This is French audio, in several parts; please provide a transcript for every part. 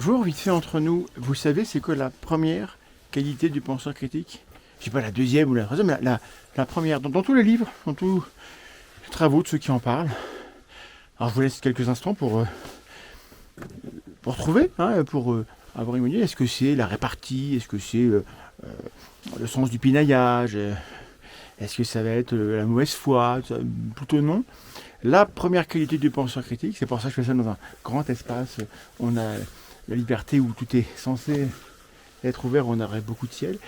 Bonjour, vite fait entre nous, vous savez c'est quoi la première qualité du penseur critique? Je sais pas la deuxième ou la troisième, mais la première, dans tous les livres, dans tous les travaux de ceux qui en parlent. Alors je vous laisse quelques instants pour trouver, hein, pour avoir une idée. Est-ce que c'est la répartie? Est-ce que c'est le sens du pinaillage? Est-ce que ça va être la mauvaise foi? Plutôt non. La première qualité du penseur critique, c'est pour ça que je fais ça dans un grand espace. On a la liberté où tout est censé être ouvert, on aurait beaucoup de ciel.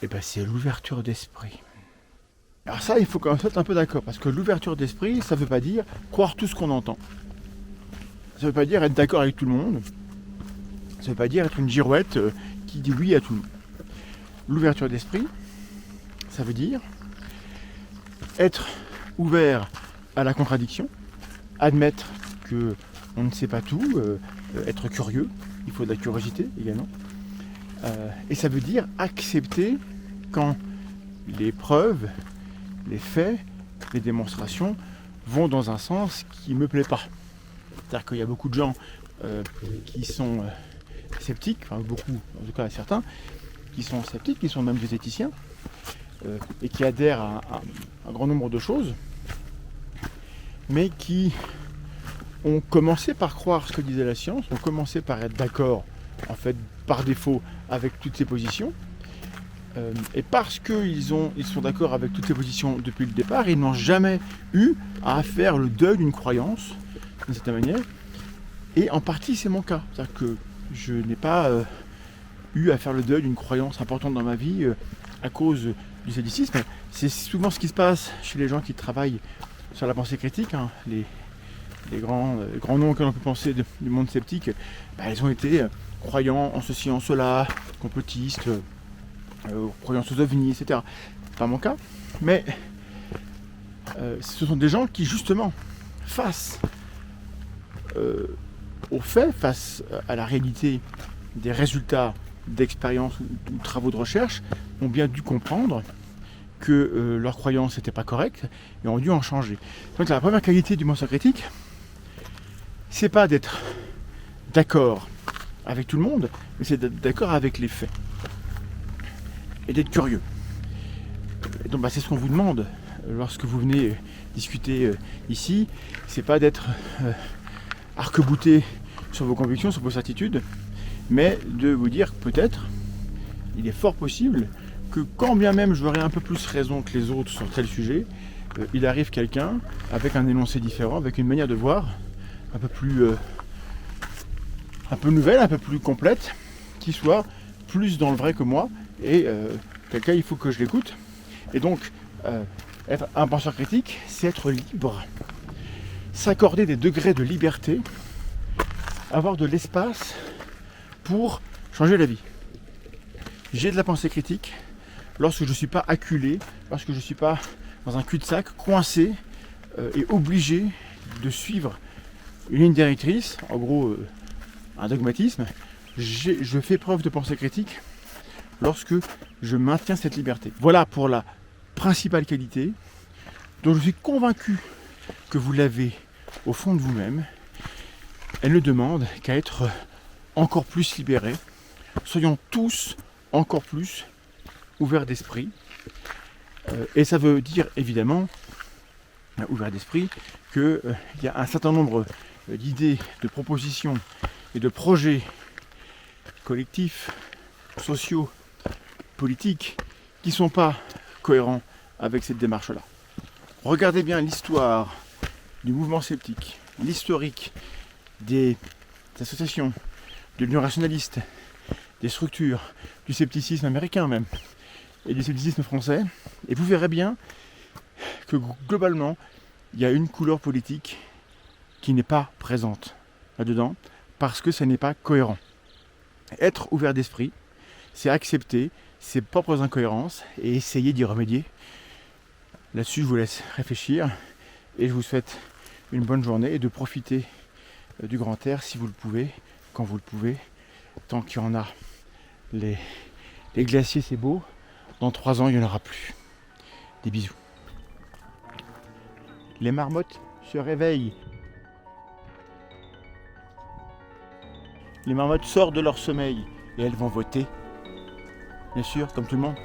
Et ben c'est l'ouverture d'esprit. Alors ça, il faut quand même être un peu d'accord, parce que l'ouverture d'esprit, ça ne veut pas dire croire tout ce qu'on entend. Ça ne veut pas dire être d'accord avec tout le monde. Ça ne veut pas dire être une girouette qui dit oui à tout le monde. L'ouverture d'esprit, ça veut dire être ouvert à la contradiction, admettre que on ne sait pas tout, être curieux, il faut de la curiosité également. Et ça veut dire accepter quand les preuves, les faits, les démonstrations vont dans un sens qui ne me plaît pas. C'est-à-dire qu'il y a beaucoup de gens qui sont sceptiques, enfin beaucoup, en tout cas certains, qui sont sceptiques, qui sont même des éthiciens, et qui adhèrent à un grand nombre de choses, mais qui ont commencé par croire ce que disait la science, ont commencé par être d'accord, en fait, par défaut, avec toutes ces positions. Et parce qu'ils sont d'accord avec toutes ces positions depuis le départ, ils n'ont jamais eu à faire le deuil d'une croyance, d'une certaine manière. Et en partie, c'est mon cas. C'est-à-dire que je n'ai pas eu à faire le deuil d'une croyance importante dans ma vie à cause du scepticisme. C'est souvent ce qui se passe chez les gens qui travaillent sur la pensée critique, hein. Les grands noms que l'on peut penser du monde sceptique, ils ont été croyants en ceci, en cela, complotistes, croyants aux ovnis, etc. Pas mon cas, mais ce sont des gens qui justement, face aux faits, face à la réalité des résultats d'expériences ou de travaux de recherche, ont bien dû comprendre que leur croyance n'était pas correcte et ont dû en changer. Donc la première qualité du penseur critique, c'est pas d'être d'accord avec tout le monde, mais c'est d'être d'accord avec les faits. Et d'être curieux. Et donc c'est ce qu'on vous demande lorsque vous venez discuter ici, c'est pas d'être arc-bouté sur vos convictions, sur vos certitudes, mais de vous dire que peut-être, il est fort possible que quand bien même j'aurais un peu plus raison que les autres sur tel sujet, il arrive quelqu'un avec un énoncé différent, avec une manière de voir un peu plus un peu nouvelle, un peu plus complète, qui soit plus dans le vrai que moi, et quelqu'un il faut que je l'écoute. Et donc être un penseur critique, c'est être libre, s'accorder des degrés de liberté, avoir de l'espace pour changer la vie. J'ai de la pensée critique lorsque je ne suis pas acculé, lorsque je ne suis pas dans un cul-de-sac, coincé et obligé de suivre une ligne directrice, en gros un dogmatisme. Je fais preuve de pensée critique lorsque je maintiens cette liberté. Voilà pour la principale qualité dont je suis convaincu que vous l'avez au fond de vous-même. Elle ne demande qu'à être encore plus libérée. Soyons tous encore plus ouverts d'esprit. Et ça veut dire évidemment, ouvert d'esprit, qu'il y a un certain nombre d'idées, de propositions et de projets collectifs, sociaux, politiques, qui ne sont pas cohérents avec cette démarche-là. Regardez bien l'histoire du mouvement sceptique, l'historique des associations, de l'Union rationaliste, des structures, du scepticisme américain même, et du scepticisme français, et vous verrez bien que globalement, il y a une couleur politique qui n'est pas présente là-dedans, parce que ça n'est pas cohérent. Être ouvert d'esprit, c'est accepter ses propres incohérences et essayer d'y remédier. Là-dessus, je vous laisse réfléchir et je vous souhaite une bonne journée et de profiter du grand air si vous le pouvez, quand vous le pouvez, tant qu'il y en a. Les glaciers, c'est beau. Dans 3 ans, il n'y en aura plus. Des bisous. Les marmottes se réveillent. les marmottes sortent de leur sommeil et elles vont voter, bien sûr, comme tout le monde.